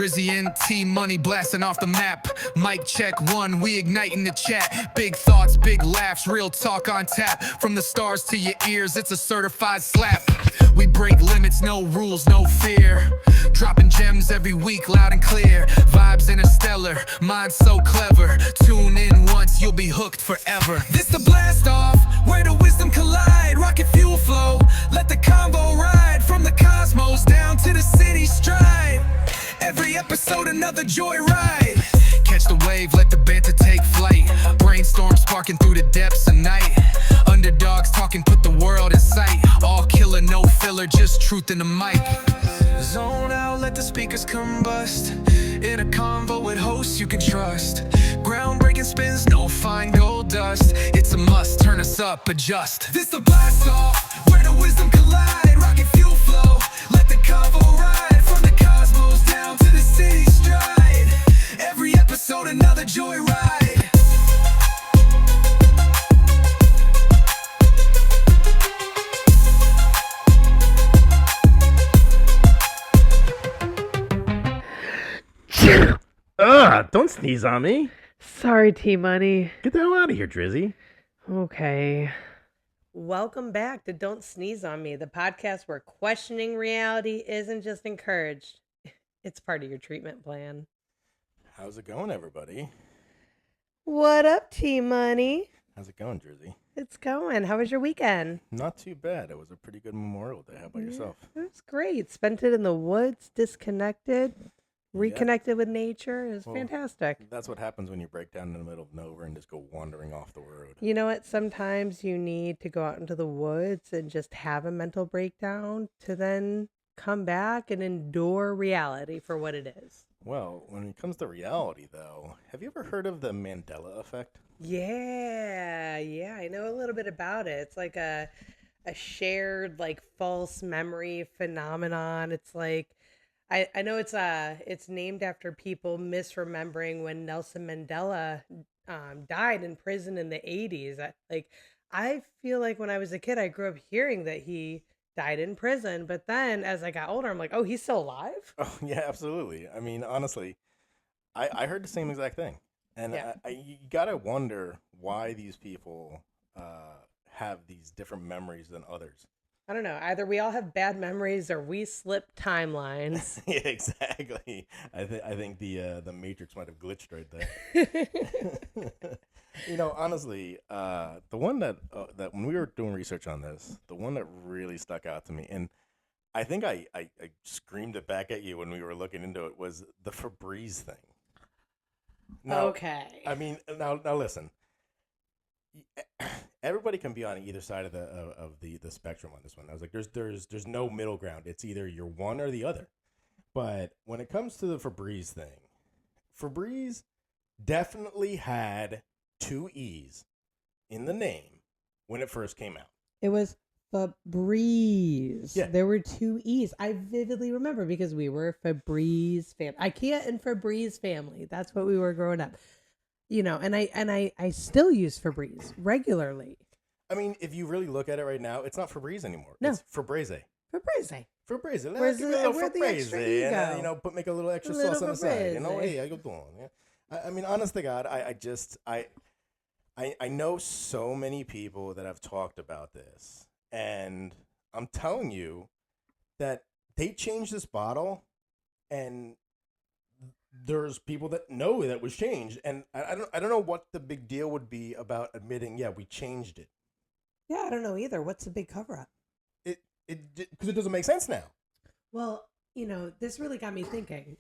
Drizzy and T-Money blasting off the map. Mic check one, we igniting the chat. Big thoughts, big laughs, real talk on tap. From the stars to your ears, it's a certified slap. We break limits, no rules, no fear. Dropping gems every week, loud and clear. Vibes interstellar, mind so clever. Tune in once, you'll be hooked forever. This the blast off, where the wisdom collide. Rocket fuel flow, let the convo ride. From the cosmos down to the city stride. Every episode another joyride. Catch the wave, let the banter take flight. Brainstorm sparking through the depths of night. Underdogs talking, put the world in sight. All killer, no filler, just truth in the mic. Zone out, let the speakers combust. In a convo with hosts you can trust. Groundbreaking spins, no fine gold dust. It's a must, turn us up, adjust. This the blast off, where the wisdom collide. Rocket fuel flow, let the convo ride. From the cosmos down to the city stride. Every episode another joyride. Don't sneeze on me. Sorry, T-Money. Get the hell out of here, Drizzy. Okay. Welcome back to Don't Sneeze on Me, the podcast where questioning reality isn't just encouraged. It's part of your treatment plan. How's it going, everybody? What up, T-Money? How's it going, Drizzy? It's going. How was your weekend? Not too bad. It was a pretty good Memorial Day. How about yourself? It was great. Spent it in the woods, disconnected, reconnected with nature. It was fantastic. That's what happens when you break down in the middle of nowhere and just go wandering off the road. You know what? Sometimes you need to go out into the woods and just have a mental breakdown to then come back and endure reality for what it is. Well, when it comes to reality, though, have you ever heard of the Mandela Effect? Yeah, I know a little bit about it. It's like a shared like false memory phenomenon. It's like I know it's named after people misremembering when Nelson Mandela died in prison in the 80s. I feel like when I was a kid, I grew up hearing that he died in prison, but then as I got older, I'm like, oh, he's still alive? Oh, yeah, absolutely. I mean, honestly, I heard the same exact thing. And Yeah. you gotta wonder why these people have these different memories than others. I don't know. Either we all have bad memories or we slip timelines. Yeah, exactly. I think the Matrix might have glitched right there. You know, honestly, the one that when we were doing research on this, the one that really stuck out to me, and I think I screamed it back at you when we were looking into it, was the Febreze thing. Now, Okay. I mean, now listen. Everybody can be on either side of the spectrum on this one. I was like, there's no middle ground. It's either you're one or the other. But when it comes to the Febreze thing, Febreze definitely had two E's in the name when it first came out. It was Febreze. Yeah. There were two E's. I vividly remember because we were Febreze family. IKEA and Febreze family. That's what we were growing up. You know, and I still use Febreze regularly. I mean, if you really look at it right now, it's not Febreze anymore. No. It's Febreze. Febreze. Febreze. Where's Give me a little where the extra Febreze, E and go? make a little extra A little sauce on the side. You know, Febreze. hey, how you doing? Yeah. I mean, honest to God, I know so many people that have talked about this, and I'm telling you that they changed this bottle, and there's people that know that was changed, and I don't know what the big deal would be about admitting, yeah, we changed it. Yeah, I don't know either. What's the big cover up? Because it doesn't make sense now. Well, you know, this really got me thinking.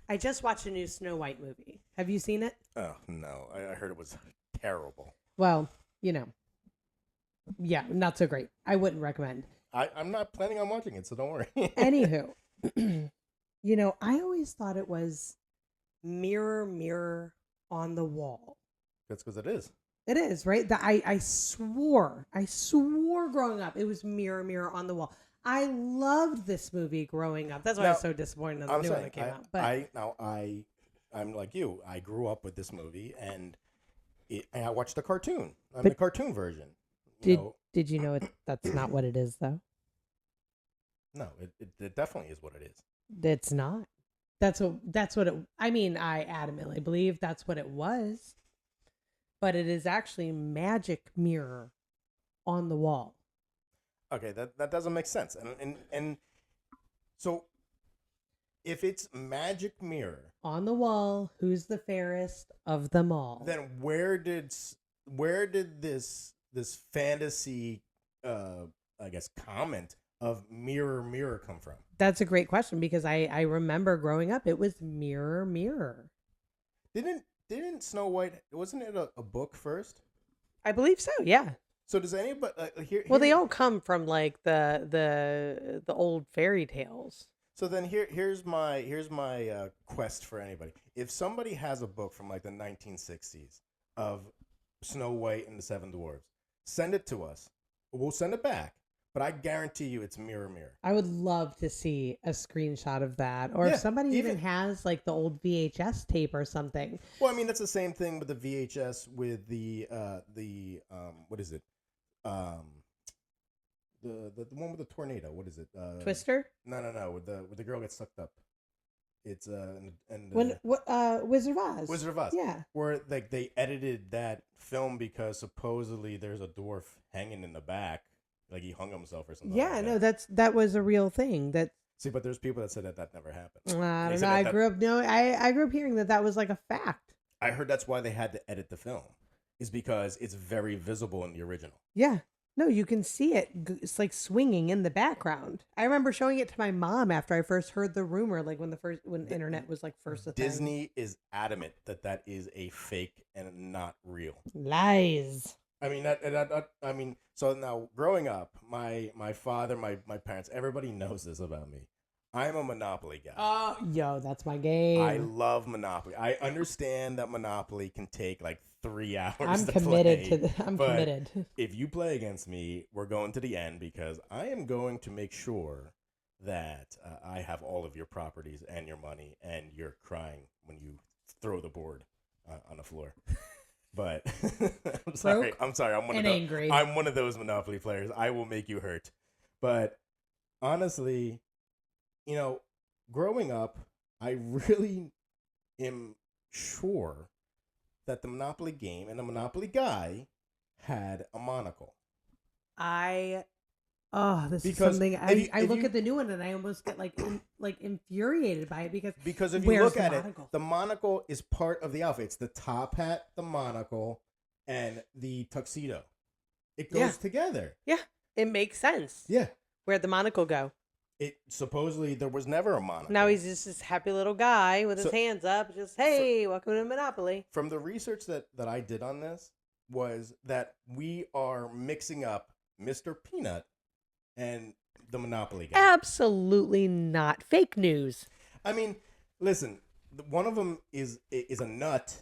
I just watched a new Snow White movie. Have you seen it? Oh no, I heard it was terrible. Well, you know, yeah, not so great. I wouldn't recommend. I'm not planning on watching it, so don't worry. Anywho, you know, I always thought it was mirror, mirror on the wall. That's because it is. It is, right? I swore growing up it was mirror, mirror on the wall. I loved this movie growing up. That's why I was so disappointed in the new one that came out. But I'm like you. I grew up with this movie, and I watched the cartoon. The cartoon version. Did you know that's not what it is, though? No, it definitely is what it is. It's not. That's what it. I mean, I adamantly believe that's what it was, but it is actually magic mirror on the wall. Okay, that doesn't make sense. And so if it's magic mirror, On the wall, who's the fairest of them all? then where did this fantasy I guess comment of mirror mirror come from? That's a great question because I remember growing up, it was mirror, mirror. Didn't Snow White, wasn't it a book first? I believe so. Yeah. So does anybody Well, they all come from like the old fairy tales. So then here's my quest for anybody. If somebody has a book from like the 1960s of Snow White and the Seven Dwarfs, send it to us. We'll send it back. But I guarantee you it's mirror mirror. I would love to see a screenshot of that, or Yeah, if somebody even has like the old VHS tape or something. Well, I mean that's the same thing with the VHS with the what is it? The one with the tornado. What is it? Twister? No. With the girl gets sucked up. It's Wizard of Oz. Wizard of Oz. Yeah. Where like they edited that film because supposedly there's a dwarf hanging in the back, like he hung himself or something. Yeah, like no, that. that was a real thing. See, but there's people that said that never happened. I They don't said know. I that- grew up. No, I grew up hearing that was like a fact. I heard that's why they had to edit the film, is because it's very visible in the original. Yeah. No, you can see it. It's like swinging in the background. I remember showing it to my mom after I first heard the rumor, like when the internet was like first a thing. Disney is adamant that is a fake and not real. Lies. I mean I mean, so now growing up, my father, my parents, everybody knows this about me. I'm a Monopoly guy. Oh, yo, that's my game. I love Monopoly. I understand that Monopoly can take like 3 hours. I'm to committed play, to I'm but committed. If you play against me, we're going to the end because I am going to make sure that I have all of your properties and your money, and you're crying when you throw the board on the floor. But I'm sorry. Angry. I'm one of those Monopoly players. I will make you hurt. But honestly, growing up, I really am sure that the Monopoly game and the Monopoly guy had a monocle. This is something I look at the new one and I almost get like infuriated by it because if you look at it, monocle? the monocle is part of the outfit. It's the top hat, the monocle, and the tuxedo. It goes together. Yeah, it makes sense. Yeah. Where'd the monocle go? It supposedly there was never a monocle. Now he's just this happy little guy with his hands up, just hey, welcome to Monopoly. From the research that I did on this was that we are mixing up Mr. Peanut and the Monopoly guy. Absolutely not. Fake news. I mean, listen, one of them is a nut.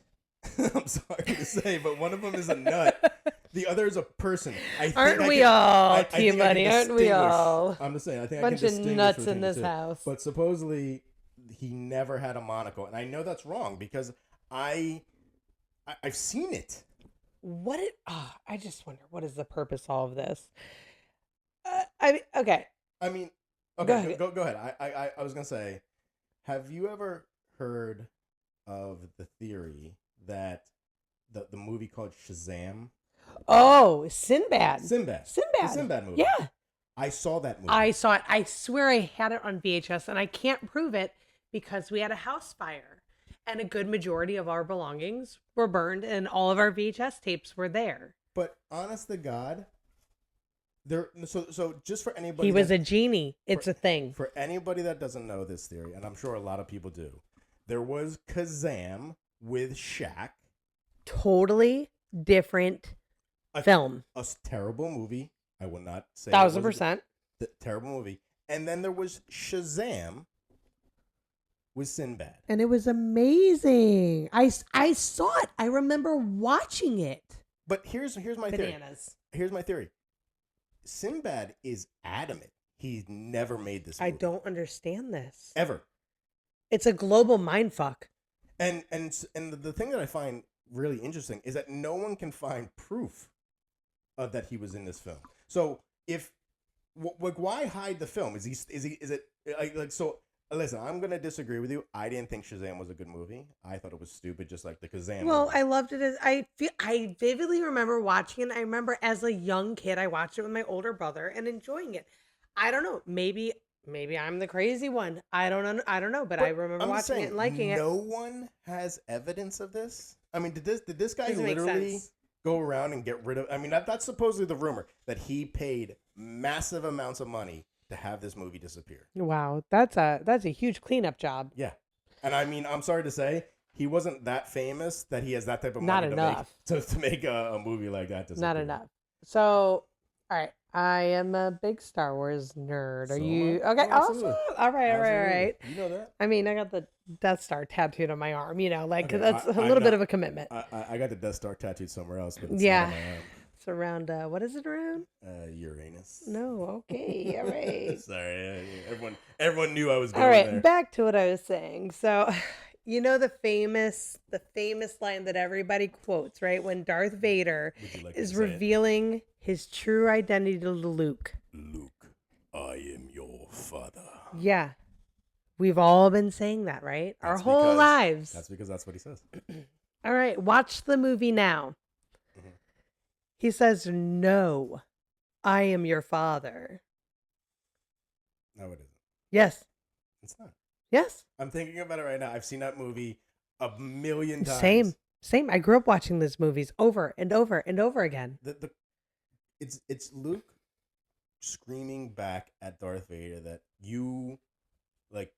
I'm sorry to say, but one of them is a nut. The other is a person. Aren't we all, T-Money? Aren't we all? I'm just saying. I think bunch I can of nuts in this house. But supposedly, he never had a monocle, and I know that's wrong because I've seen it. I just wonder what is the purpose of all of this. Okay. I mean, okay, go ahead. I was gonna say, have you ever heard of the theory that the movie called Shazam? Oh, Sinbad. The Sinbad movie. Yeah. I saw that movie. I saw it. I swear I had it on VHS, and I can't prove it because we had a house fire, and a good majority of our belongings were burned, and all of our VHS tapes were there. But honest to God, so just for anybody, he was a genie. It's a thing. For anybody that doesn't know this theory, and I'm sure a lot of people do, there was Kazam with Shaq. Totally different film. A terrible movie. I will not say 1000%. Terrible movie. And then there was Shazam with Sinbad. And it was amazing. I saw it. I remember watching it. But here's my theory. Here's my theory. Sinbad is adamant he's never made this movie. I don't understand this. Ever. It's a global mindfuck. And the thing that I find really interesting is that no one can find proof of that he was in this film. So why hide the film? Is it like so? Listen, I'm gonna disagree with you. I didn't think Shazam was a good movie. I thought it was stupid, just like the Kazam Well, movie. I loved it. I vividly remember watching it. I remember as a young kid, I watched it with my older brother and enjoying it. I don't know. Maybe I'm the crazy one. I don't know. But I But remember I'm just watching it saying, and liking it. no one has evidence of this. I mean, did this guy Doesn't make literally sense. go around and get rid of? I mean, that's supposedly the rumor that he paid massive amounts of money to have this movie disappear. Wow, that's a huge cleanup job. Yeah, and I mean, I'm sorry to say, he wasn't that famous that he has that type of Not money to make enough. to make a movie like that Not disappear. enough. So, all right. I am a big Star Wars nerd. Are So am I. you okay? Oh, Awesome. absolutely, All right. All right. All absolutely. right. You know that. I mean, I got the Death Star tattooed on my arm. Like Okay, that's a I'm little bit not. of a commitment. I got the Death Star tattooed somewhere else, but it's not on Yeah. my arm. It's around. What is it around? Uranus. No. Okay. All right. Sorry, everyone knew I was All going right. there. Back to what I was saying. So, the famous line that everybody quotes, right? When Darth Vader Would you like me to is say it? revealing his true identity to Luke. Luke, I am your father. Yeah. We've all been saying that, right? Our That's whole because- lives. That's because that's what he says. All right, watch the movie now. Mhm. He says, "No, I am your father." No, it isn't. Yes. It's not. Yes. I'm thinking about it right now. I've seen that movie a million times. Same. I grew up watching these movies over and over and over again. It's Luke screaming back at Darth Vader that you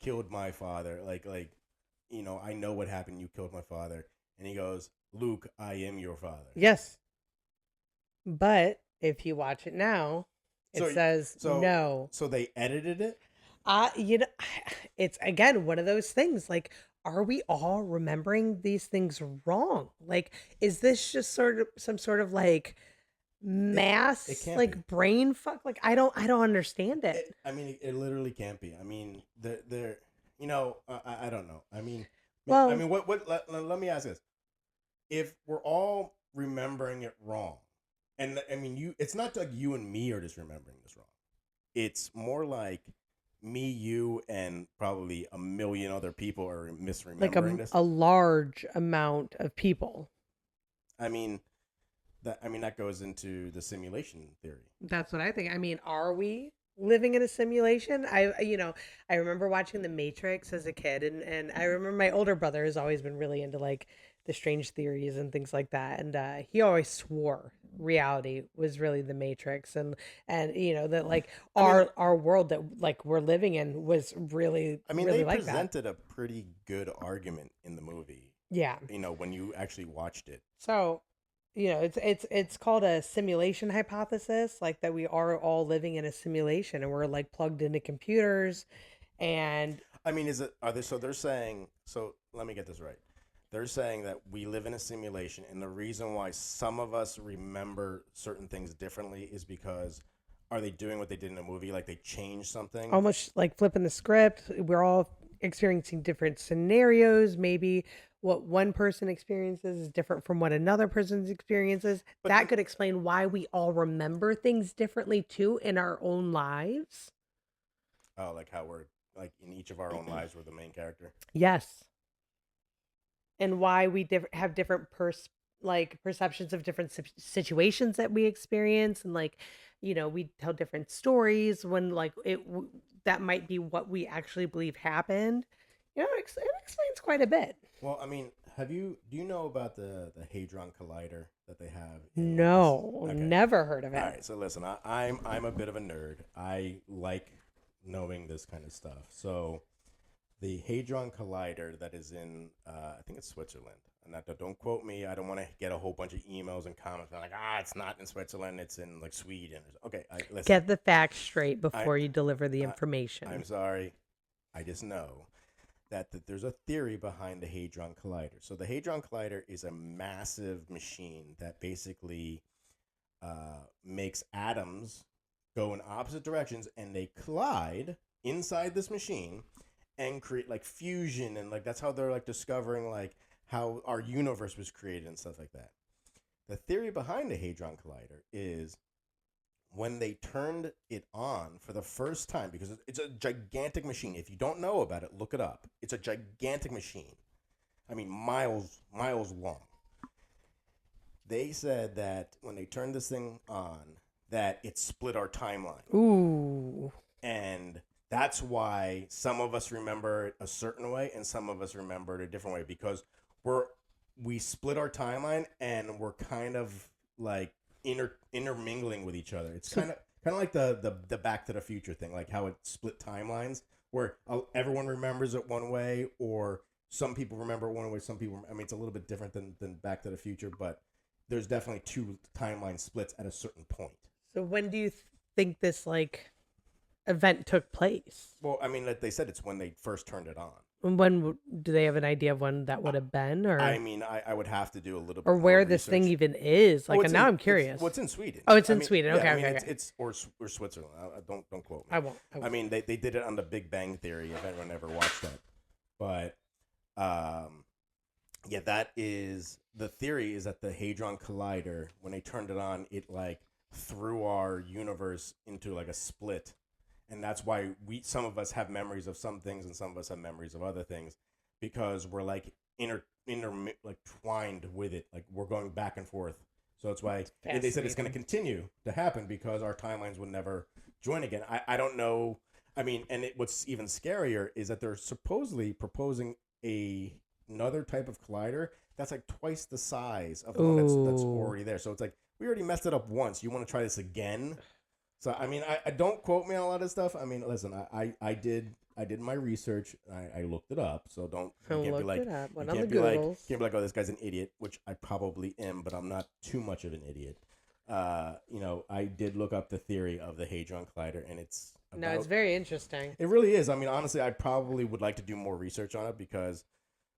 killed my father. I know what happened. You killed my father. And he goes, Luke, I am your father. Yes. But if you watch it now, it says no. So they edited it? It's again one of those things. Like, are we all remembering these things wrong? Like, is this just sort of some sort of mass it can't be. brain fuck? Like, I don't understand it. It literally can't be. I mean, they're I don't know. I mean, Well- let me ask this. If we're all remembering it wrong, and I mean, it's not like you and me are just remembering this wrong. It's more like me, you, and probably a million other people are misremembering this. A large amount of people. I mean, that goes into the simulation theory. That's what I think. I mean, are we living in a simulation? I remember watching The Matrix as a kid, and I remember my older brother has always been really into the strange theories and things like that, and he always swore reality was really the Matrix, and that our world that we're living in was really really they like that. presented a pretty good argument in the movie. Yeah. When you actually watched it. So, it's called a simulation hypothesis, like that we are all living in a simulation and we're plugged into computers. And I mean, they're saying, so let me get this right. They're saying that we live in a simulation, and the reason why some of us remember certain things differently is because are they doing what they did in a movie? Like they changed something? almost like flipping the script, we're all experiencing different scenarios. Maybe what one person experiences is different from what another person's experiences. But that could explain why we all remember things differently too in our own lives. Oh, like how we're in each of our own lives, we're the main character. Yes. And why we have different perceptions of different situations that we experience, and we tell different stories when that might be what we actually believe happened. It explains quite a bit. Well, I mean, do you know about the Hadron Collider that they have? No, Okay. never heard of it. All right, so listen, I'm a bit of a nerd. I like knowing this kind of stuff. So the Hadron Collider that is in, I think it's Switzerland. And don't quote me. I don't want to get a whole bunch of emails and comments it's not in Switzerland. It's in Sweden. Okay, listen. Get the facts straight before you deliver the information. I'm sorry. I just know that there's a theory behind the Hadron Collider. So the Hadron Collider is a massive machine that basically makes atoms go in opposite directions, and they collide inside this machine and create fusion, and that's how they're discovering how our universe was created and stuff like that. The theory behind the Hadron Collider is when they turned it on for the first time, because it's a gigantic machine. If you don't know about it, look it up. It's a gigantic machine. I mean, miles long. They said that when they turned this thing on, that it split our timeline. Ooh. And that's why some of us remember it a certain way and some of us remember it a different way, because we split our timeline and we're kind of like intermingling with each other. It's kind of like the Back to the Future thing, like how it split timelines, where everyone remembers it one way, or some people remember it one way, some people. I mean, it's a little bit different than Back to the Future, but there's definitely two timeline splits at a certain point. So when do you think this like event took place? Well, I mean, like they said, it's when they first turned it on. When do they have an idea of when that would have been, or I mean, I would have to do a little bit or where more this research. thing even is? Like, and now I'm curious. It's in Sweden. Oh, it's in I mean, Sweden. yeah, Okay, I mean, okay. It's or Switzerland. Don't quote me. I won't. I mean, they did it on the Big Bang Theory. If anyone ever watched that, but yeah, that is the theory. Is that the Hadron Collider, when they turned it on, it like threw our universe into like a split, and that's why some of us have memories of some things and some of us have memories of other things, because we're like like twined with it, like we're going back and forth. So that's why they said it's going to continue to happen, because our timelines would never join again. I don't know. I mean, and what's even scarier is that they're supposedly proposing another type of collider that's like twice the size of the one that's already there. So it's like, we already messed it up once. You want to try this again? So I mean, I don't quote me on a lot of stuff. I mean, listen, I did my research. I looked it up. So you can't be like, oh, this guy's an idiot, which I probably am, but I'm not too much of an idiot. You know, I did look up the theory of the Hadron Collider, and it's very interesting. It really is. I mean, honestly, I probably would like to do more research on it, because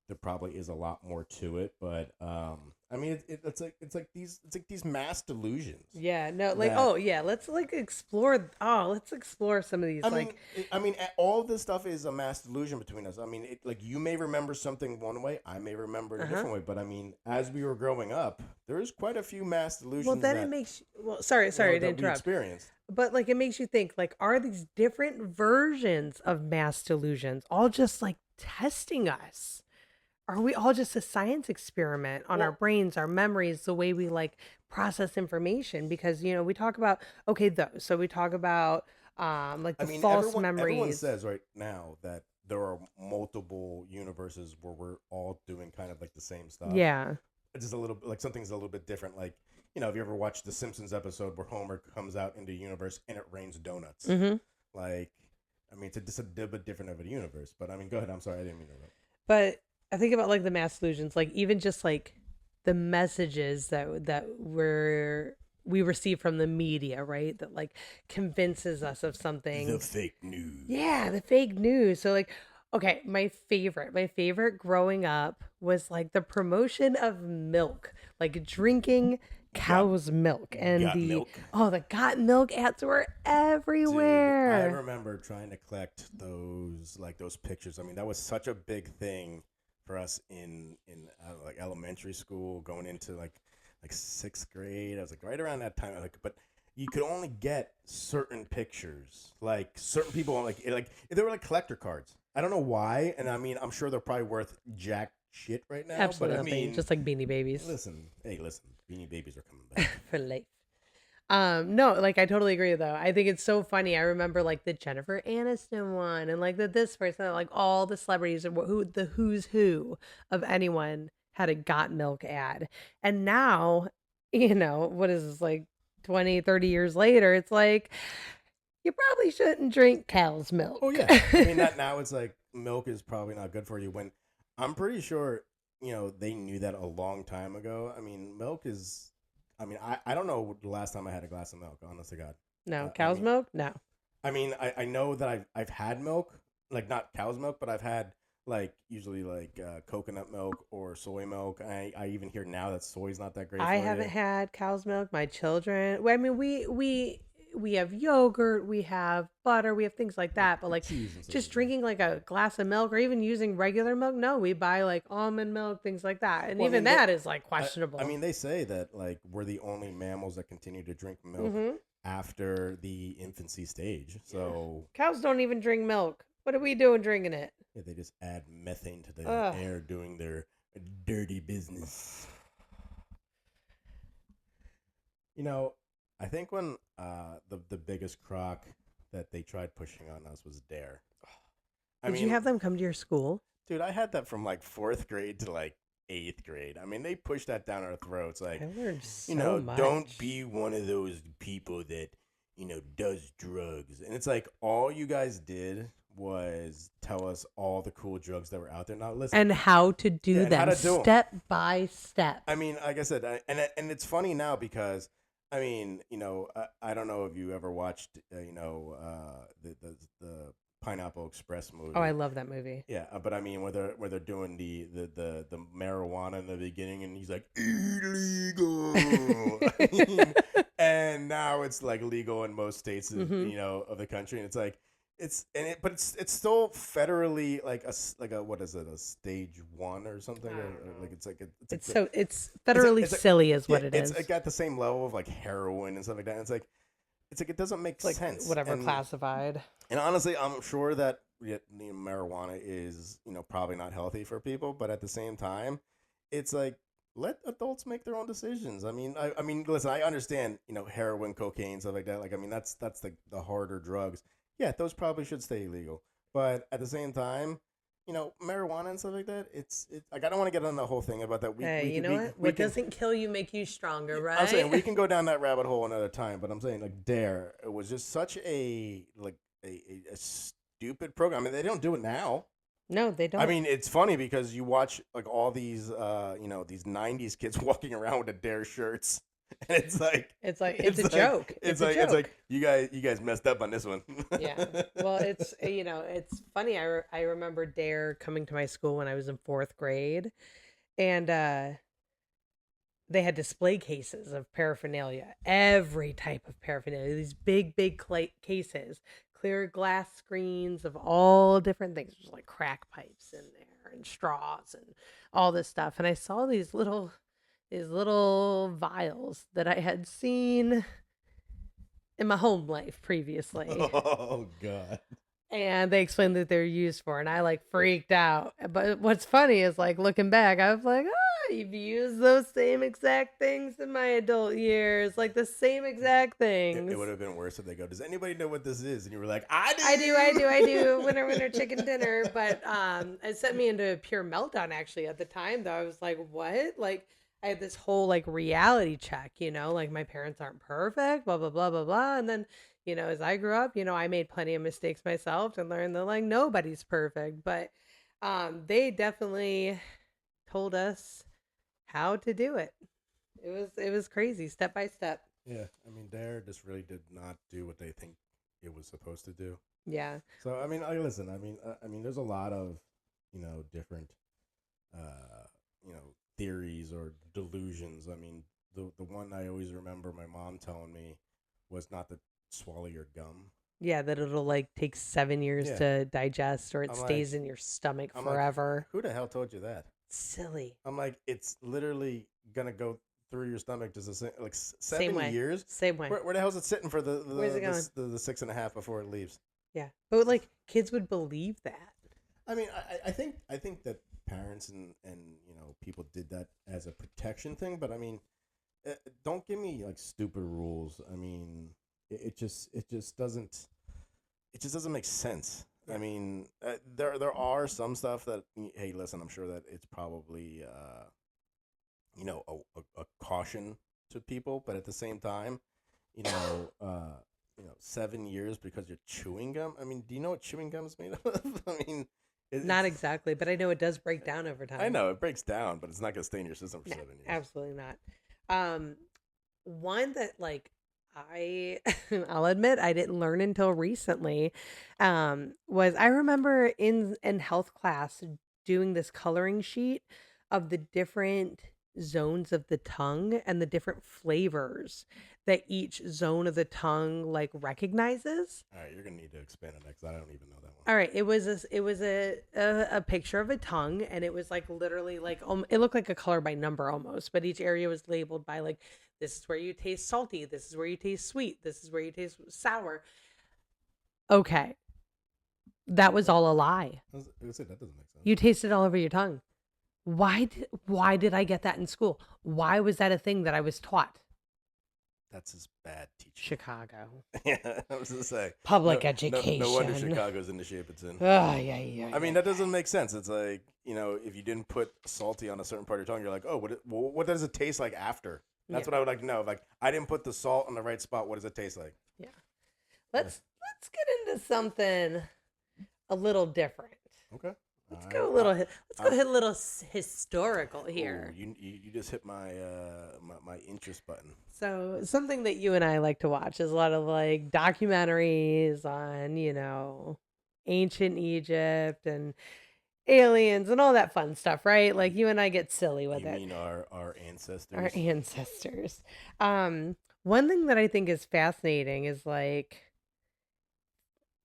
there probably is a lot more to it. But I mean, it's like these mass delusions. Yeah, no, like let's explore. Let's explore some of these. I mean, all this stuff is a mass delusion between us. I mean, like you may remember something one way, I may remember it a different way. But I mean, as we were growing up, there's quite a few mass delusions. Well, then it makes. Well, sorry to interrupt. We experienced. But like, it makes you think. Like, are these different versions of mass delusions all just like testing us? Are we all just a science experiment on our brains, our memories, the way we like process information? Because, you know, we talk about, so we talk about like the false memories. Everyone says right now that there are multiple universes where we're all doing kind of like the same stuff. Yeah. It's just a little like something's a little bit different. Like, you know, have you ever watched the Simpsons episode where Homer comes out into the universe and it rains donuts? Mm-hmm. Like, I mean, it's just a bit different of a universe. But I mean, go ahead. I'm sorry, I didn't mean to interrupt. But I think about like the mass delusions, like even just like the messages that we receive from the media, right? That like convinces us of something. The fake news. Yeah, the fake news. So like, okay, my favorite growing up was like the promotion of milk, like drinking cow's milk, and the got milk ads were everywhere. Dude, I remember trying to collect those pictures. I mean, that was such a big thing for us in like elementary school, going into like 6th grade. I was like right around that time. But you could only get certain pictures. Like certain people, like they were like collector cards. I don't know why, and I mean, I'm sure they're probably worth jack shit right now. Absolutely, but I mean, just like Beanie Babies. Listen, Beanie Babies are coming back for life. No, like I totally agree though. I think it's so funny. I remember like the Jennifer Aniston one, and like this person, like all the celebrities, and the who's who of anyone had a got milk ad. And now, you know, what is this, like 20, 30 years later, it's like, you probably shouldn't drink cow's milk. Oh yeah. I mean, that now it's like milk is probably not good for you, when I'm pretty sure, you know, they knew that a long time ago. I mean, milk is, I mean, I don't know the last time I had a glass of milk, honest to God. No, cow's milk? No. I mean, I know that I've had milk, like not cow's milk, but I've had like usually like coconut milk or soy milk. I even hear now that soy's not that great. I haven't had cow's milk. My children, I mean, we have yogurt, we have butter, we have things like that. But like just drinking like a glass of milk or even using regular milk, no, we buy like almond milk, things like that. And even that is like questionable. I mean, they say that like we're the only mammals that continue to drink milk after the infancy stage. So Cows don't even drink milk. What are we doing drinking it? yeah, they just add methane to the Ugh. air doing their dirty business. You know, I think when the biggest crock that they tried pushing on us was Dare. I Did you mean, have them come to your school? dude, I had that from like fourth grade to like eighth grade. I mean, they pushed that down our throats. Like, I learned you so know, don't much. be one of those people that, you know, does drugs. And it's like all you guys did was tell us all the cool drugs that were out there. Now, listen. And how to do Yeah, and how them to do 'em. step by step. I mean, like I said, and it's funny now because I mean, you know, I don't know if you ever watched, you know, the Pineapple Express movie. Oh, I love that movie. Yeah, but I mean, where they're doing the marijuana in the beginning, and he's like illegal, I mean, and now it's like legal in most states, Mhm. you know, of the country, and it's like but it's still federally like a what is it, a stage one or something, I or don't know. like it's like It's federally it's silly is yeah, what it it's is. got the same level of like heroin and stuff like that. And it's like it doesn't make It's like sense. whatever classified. And honestly, I'm sure that you know, marijuana is, you know, probably not healthy for people, but at the same time, it's like let adults make their own decisions. I mean, listen, I understand, you know, heroin, cocaine, stuff like that. Like, I mean, that's the harder drugs. Yeah, those probably should stay illegal. But at the same time, you know, marijuana and stuff like that, it's like I don't want to get on the whole thing about that. Hey, We you can know what? we What can. doesn't kill you make you stronger, right? I'm saying we can go down that rabbit hole another time, but I'm saying like Dare, it was just such a like a stupid program. I mean, they don't do it now. No, they don't. I mean, it's funny because you watch like all these you know, these '90s kids walking around with the Dare shirts, and it's like it's a joke. It's a joke. it's like you guys messed up on this one. Yeah. Well, it's you know, it's funny. I remember Dare coming to my school when I was in fourth grade, and they had display cases of paraphernalia, every type of paraphernalia. These big cases, clear glass screens of all different things. There's like crack pipes in there and straws and all this stuff. And I saw these little vials that I had seen in my home life previously. Oh God. And they explained that they're used for, and I like freaked out. But what's funny is like looking back, I was like, oh, you've used those same exact things in my adult years, like the same exact things. It would have been worse if they go, does anybody know what this is? And you were like, I do. I do. Winner, chicken dinner. But it sent me into a pure meltdown actually at the time though. I was like, what? Like I had this whole like reality check, you know, like my parents aren't perfect, blah, blah, blah, blah, blah. And then, you know, as I grew up, you know, I made plenty of mistakes myself and learned that like nobody's perfect. But they definitely told us how to do it. It was crazy, step by step. Yeah, I mean, Dare just really did not do what they think it was supposed to do. Yeah. So I mean, listen. I mean, there's a lot of, you know, different, you know, theories or delusions. I mean, the one I always remember my mom telling me was not to swallow your gum. Yeah, that it'll like take 7 years Yeah. to digest or it I'm stays like- in your stomach I'm like, forever. who the hell told you that? Silly. I'm like, it's literally gonna go through your stomach just like 7 way. years. Same way. Where the hell's it sitting for Where's it going? the 6.5 before it leaves? Yeah. But like kids would believe that. I mean, I think that parents and you know, people did that as a protection thing, but I mean, don't give me like stupid rules. I mean, it just doesn't make sense. I mean, there are some stuff that, hey, listen, I'm sure that it's probably you know, a caution to people, but at the same time, you know, 7 years because you're chewing gum. I mean, do you know what chewing gum is made of? I mean, Not it's- exactly, but I know it does break down over time. I know it breaks down, but it's not gonna stay in your system for No, 7 years. absolutely not. One that like I'll admit I didn't learn until recently was I remember in health class doing this coloring sheet of the different zones of the tongue and the different flavors that each zone of the tongue like recognizes. All right, you're gonna need to expand on that because I don't even know that one. All right, it was a picture of a tongue, and it was like literally like it looked like a color by number almost, but each area was labeled by like, this is where you taste salty, this is where you taste sweet, this is where you taste sour. Okay, that was all a lie. I was gonna say that doesn't make sense. You tasted all over your tongue. Why did I get that in school? Why was that a thing that I was taught? That's his bad teaching. Chicago. Yeah, I was gonna say Public no, education. No wonder Chicago's in the shape it's in. Oh, yeah. I mean, that doesn't make sense. It's like, if you didn't put salty on a certain part of your tongue, you're like, oh, what does it taste like after? That's what I would like to know. Like, I didn't put the salt on the right spot. What does it taste like? Yeah. Let's get into something a little different. Okay. Let's go a little historical here. Ooh, you just hit my my interest button. So something that you and I like to watch is a lot of like documentaries on, ancient Egypt and aliens and all that fun stuff, right? Like you and I get silly with it. You mean our ancestors? Our ancestors. One thing that I think is fascinating is like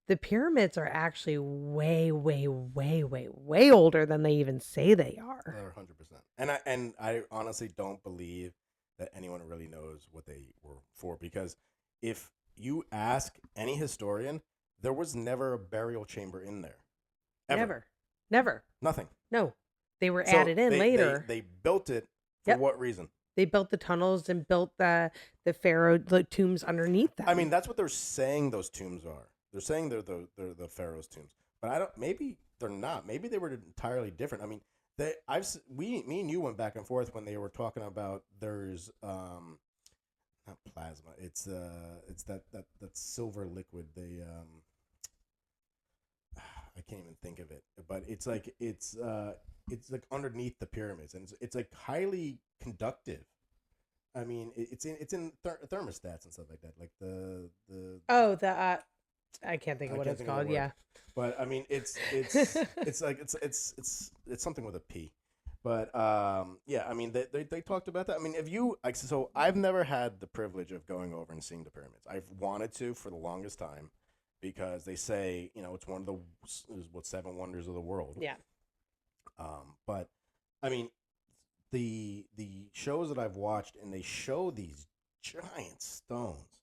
the pyramids are actually way, way, way, way, way older than they even say they are. They're 100%. And I honestly don't believe that anyone really knows what they were for, because if you ask any historian, there was never a burial chamber in there. Ever. Never. Nothing. No. They were added in later. They built it for what reason? They built the tunnels and built the pharaoh tombs underneath them. I mean, that's what they're saying those tombs are. They're saying they're the pharaoh's tombs, but maybe they're not. Maybe they were entirely different. I mean, me and you went back and forth when they were talking about there's not plasma. It's that silver liquid. I can't even think of it, but it's like underneath the pyramids, and it's like highly conductive. I mean, it's in thermostats and stuff like that, like I can't think of what it's called. Yeah, but I mean, it's like it's something with a P. But yeah, I mean, they talked about that. I mean, so I've never had the privilege of going over and seeing the pyramids. I've wanted to for the longest time, because they say it's one of the 7 wonders of the world. Yeah. But I mean, the shows that I've watched, and they show these giant stones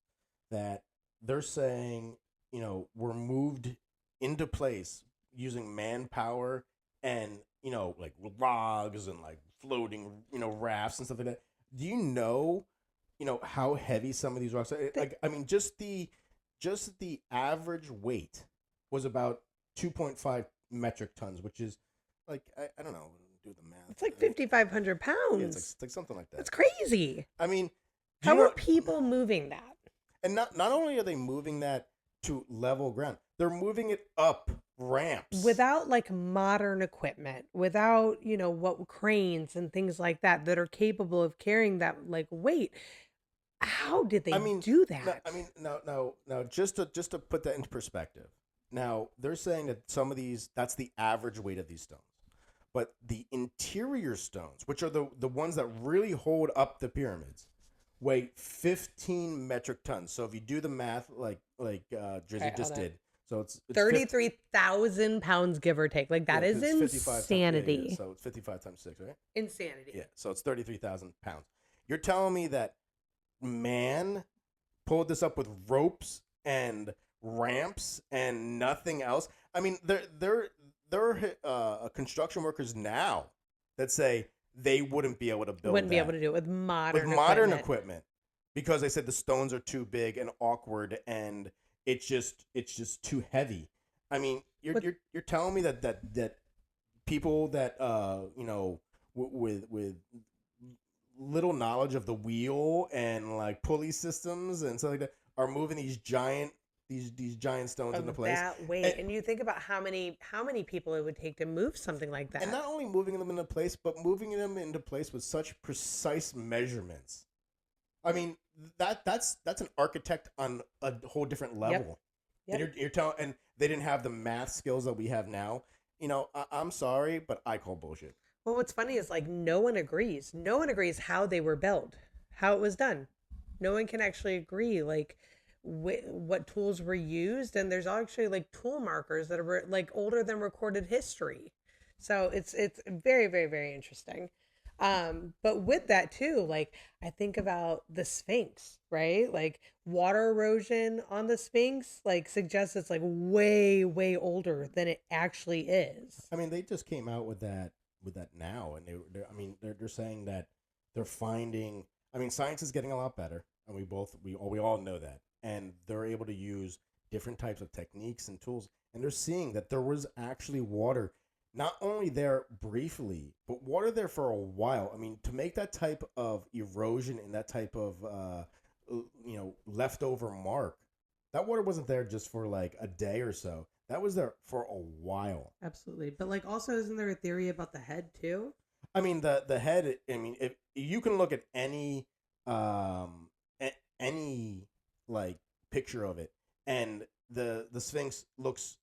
that they're saying were moved into place using manpower and like logs and like floating rafts and stuff like that. Do you know how heavy some of these rocks are? Like, I mean, just the average weight was about 2.5 metric tons, which is like I don't know, do the math. It's like 5,500 pounds. Yeah, it's like something like that. That's crazy. I mean, how are people moving that? And not only are they moving that to level ground, they're moving it up ramps without like modern equipment, without what cranes and things like that are capable of carrying that like weight. How did they do that? Now, just to put that into perspective. Now, they're saying that some of these, that's the average weight of these stones. But the interior stones, which are the ones that really hold up the pyramids, weigh 15 metric tons. So if you do the math like Drizzy just did, so it's 33,000 pounds, give or take. Like that is insanity. Yeah, so it's 55 times 6, right? Insanity. Yeah, so it's 33,000 pounds. You're telling me that man pulled this up with ropes and ramps and nothing else? I mean, there are construction workers now that say they wouldn't be able to build. Wouldn't be able to do it with modern equipment, because they said the stones are too big and awkward, and it's just too heavy. I mean, you're telling me that people that with little knowledge of the wheel and like pulley systems and stuff like that are moving these giant stones into place that weight, and you think about how many people it would take to move something like that, and not only moving them into place, but moving them into place with such precise measurements. I mean, that's an architect on a whole different level. Yep. And you're telling, and they didn't have the math skills that we have now I'm sorry, but I call bullshit. Well, what's funny is like no one agrees. No one agrees how they were built, how it was done. No one can actually agree like what tools were used, and there's actually like tool markers that are like older than recorded history. So it's very very very interesting. But with that too, like I think about the Sphinx, right? Like water erosion on the Sphinx, like suggests it's like way way older than it actually is. I mean, they just came out with that now, and I mean, they're saying that they're finding. I mean, science is getting a lot better, and we all know that, and they're able to use different types of techniques and tools, and they're seeing that there was actually water, not only there briefly, but water there for a while. I mean, to make that type of erosion and that type of leftover mark, that water wasn't there just for like a day or so. That was there for a while. Absolutely. But like also isn't there a theory about the head too? I mean, the head. I mean, if you can look at any like picture of it, and the Sphinx looks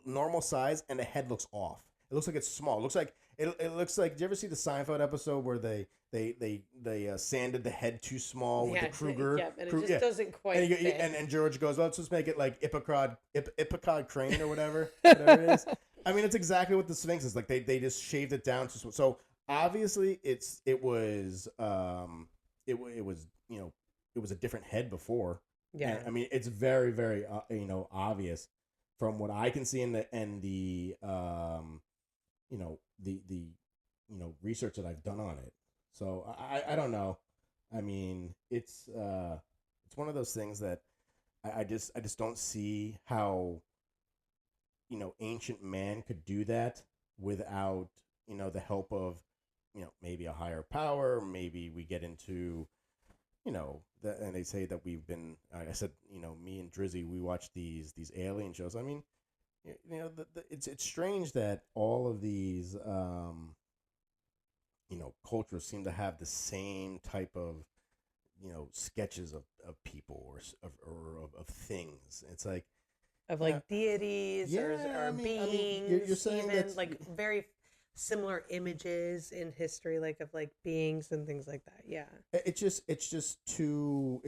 normal size, and the head looks off. It looks like it's small. It looks like it looks like. Did you ever see the Seinfeld episode where they sanded the head too small with the Kruger? Yeah, and it just doesn't quite fit. And George goes, let's just make it like Ipicod crane or whatever it is. I mean, it's exactly what the Sphinx is like. They just shaved it down to so obviously it was it was a different head before. Yeah. And, I mean, it's very very obvious from what I can see in the research that I've done on it. So I don't know. I mean, it's one of those things that I just don't see how ancient man could do that without the help of maybe a higher power. Maybe we get into and they say that we've been. I said me and Drizzy, we watch these alien shows. I mean, it's strange that all of these cultures seem to have the same type of sketches of people or of things. It's like of like deities or beings. You're saying even that's like very similar images in history, like of like beings and things like that. Yeah. It's just too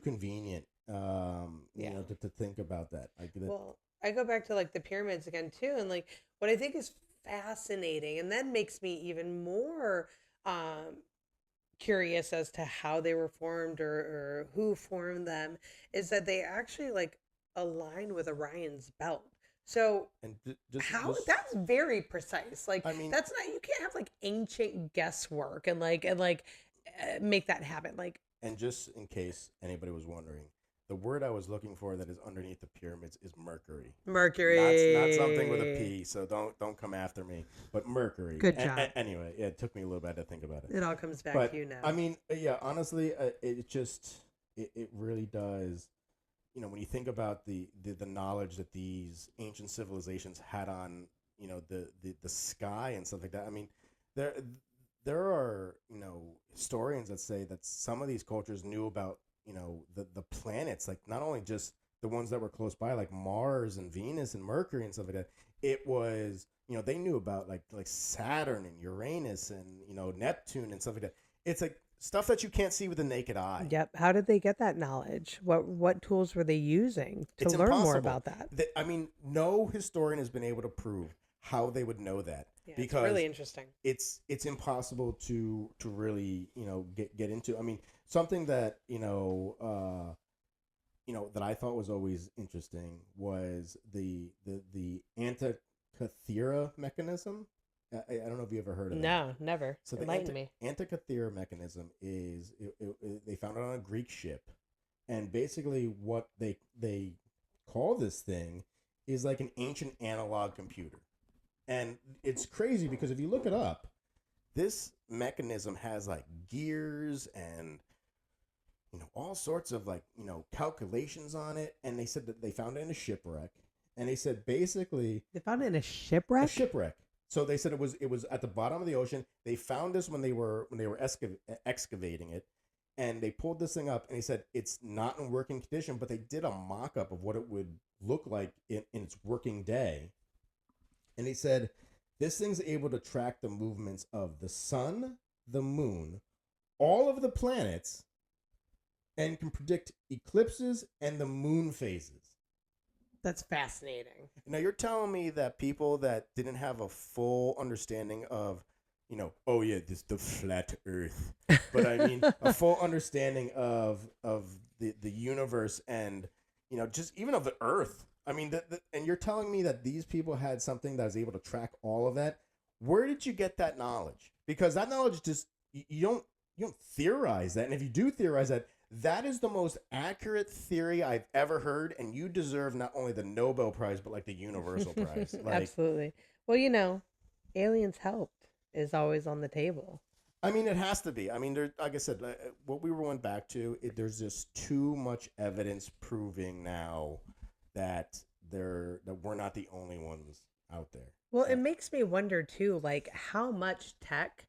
convenient. To think about that. Well, I go back to like the pyramids again too, and like what I think is fascinating, and then makes me even more curious as to how they were formed or who formed them, is that they actually like align with Orion's belt. So and that's very precise. Like I mean, that's not, you can't have like ancient guesswork and make that happen. Like, and just in case anybody was wondering, the word I was looking for that is underneath the pyramids is Mercury. Mercury. Not something with a P, so don't come after me. But Mercury. Good job. Anyway, yeah, it took me a little bit to think about it. It all comes back But to you now. I mean, yeah, honestly, it really does. When you think about the knowledge that these ancient civilizations had on the sky and stuff like that. I mean, there are historians that say that some of these cultures knew about the planets, like not only just the ones that were close by, like Mars and Venus and Mercury and stuff like that. It was they knew about like Saturn and Uranus and Neptune and stuff like that. It's like stuff that you can't see with the naked eye. Yep. How did they get that knowledge? What tools were they using to learn more about that? I mean, no historian has been able to prove how they would know that. Yeah, because it's really interesting. It's impossible to really get into. I mean, something that that I thought was always interesting was the Antikythera mechanism. I don't know if you ever heard of that. No, never. So Enlighten me. Antikythera mechanism is they found it on a Greek ship, and basically what they call this thing is like an ancient analog computer. And it's crazy because if you look it up, this mechanism has like gears and all sorts of like calculations on it. And they said that they found it in a shipwreck. And they said basically they found it in a shipwreck. A shipwreck. So they said it was at the bottom of the ocean. They found this when they were excavating it, and they pulled this thing up. And they said it's not in working condition, but they did a mock-up of what it would look like in its working day. And he said this thing's able to track the movements of the sun, the moon, all of the planets, and can predict eclipses and the moon phases. That's fascinating. Now you're telling me that people that didn't have a full understanding of, oh yeah, this the flat Earth, but I mean a full understanding of the universe and just even of the Earth. I mean, and you're telling me that these people had something that was able to track all of that. Where did you get that knowledge? Because that knowledge just you don't theorize that, and if you do theorize that, that is the most accurate theory I've ever heard, and you deserve not only the Nobel Prize but like the Universal Prize. Like, Absolutely. Well, aliens helped is always on the table. I mean, it has to be. I mean, there, like I said, what we went back to, there's just too much evidence proving now that that we're not the only ones out there. Well, it makes me wonder too, like how much tech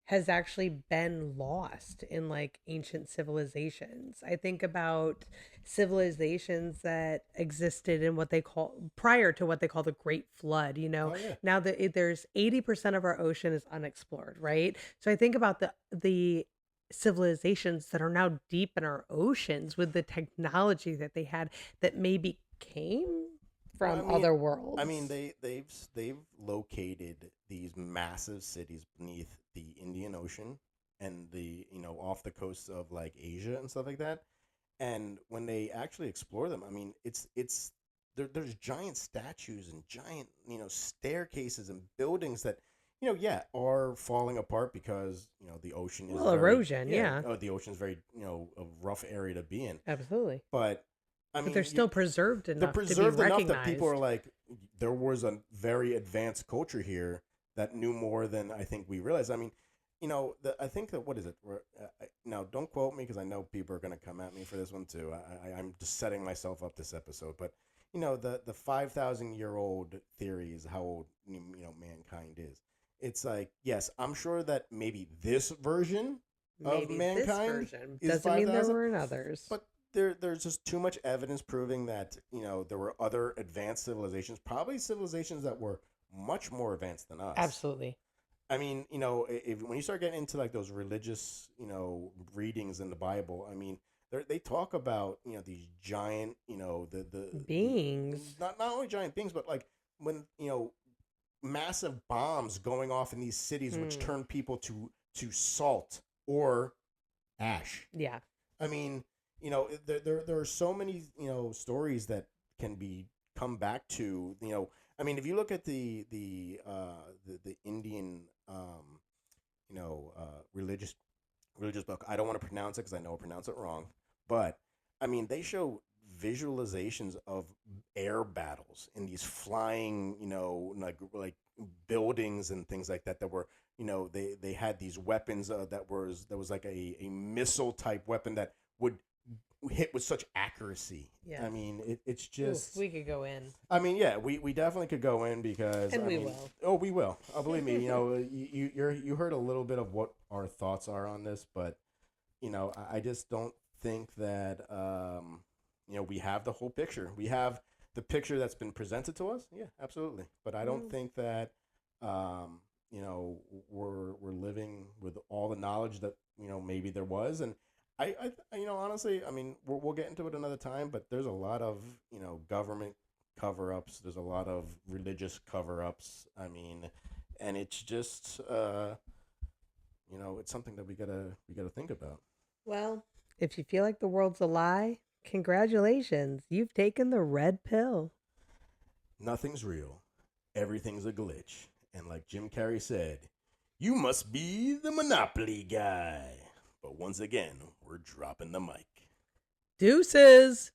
has actually been lost in like ancient civilizations. I think about civilizations that existed in what they call prior to what they call the Great Flood, Oh yeah. Now that there's 80% of our ocean is unexplored, right? So I think about the civilizations that are now deep in our oceans with the technology that they had that maybe came Well, from other worlds. I mean, they've located these massive cities beneath the Indian Ocean and the off the coasts of like Asia and stuff like that. And when they actually explore them, I mean, there's giant statues and giant staircases and buildings that yeah are falling apart because the ocean is Well, erosion, yeah. the ocean's very a rough area to be in. Absolutely. But I But mean, they're still preserved they're enough to be preserved enough recognized. that people are like, there was a very advanced culture here that knew more than I think we realize. I mean, I think that what is it? Now, don't quote me because I know people are going to come at me for this one too. I'm just setting myself up this episode, but the 5,000-year-old theory is how old mankind is. It's like, yes, I'm sure that maybe this version of mankind is doesn't mean there 5,000, weren't others. but there's just too much evidence proving that there were other advanced civilizations, probably civilizations that were much more advanced than us. Absolutely. I mean, when you start getting into like those religious readings in the Bible, I mean, they talk about these giant the beings, not only giant beings, but like when massive bombs going off in these cities which turn people to salt or ash. Yeah. I mean, there are so many stories that can be come back to. I mean, if you look at the Indian religious book, I don't want to pronounce it because I know I pronounce it wrong, but I mean they show visualizations of air battles in these flying like buildings and things like that were they had these weapons that was like a missile type weapon that would hit with such accuracy. Yeah. I mean, it's just. Oof, we could go in. I mean, yeah, we definitely could go in because. And I we mean, will. Oh, we will. Believe me, you heard a little bit of what our thoughts are on this, but I just don't think that we have the whole picture. We have the picture that's been presented to us. Yeah, absolutely. But I don't think that we're living with all the knowledge that maybe there was. And I honestly, I mean, we'll get into it another time, but there's a lot of government cover-ups. There's a lot of religious cover-ups. I mean, and it's just it's something that we gotta think about. Well, if you feel like the world's a lie, congratulations, you've taken the red pill. Nothing's real. Everything's a glitch. And like Jim Carrey said, you must be the Monopoly guy. But once again, we're dropping the mic. Deuces.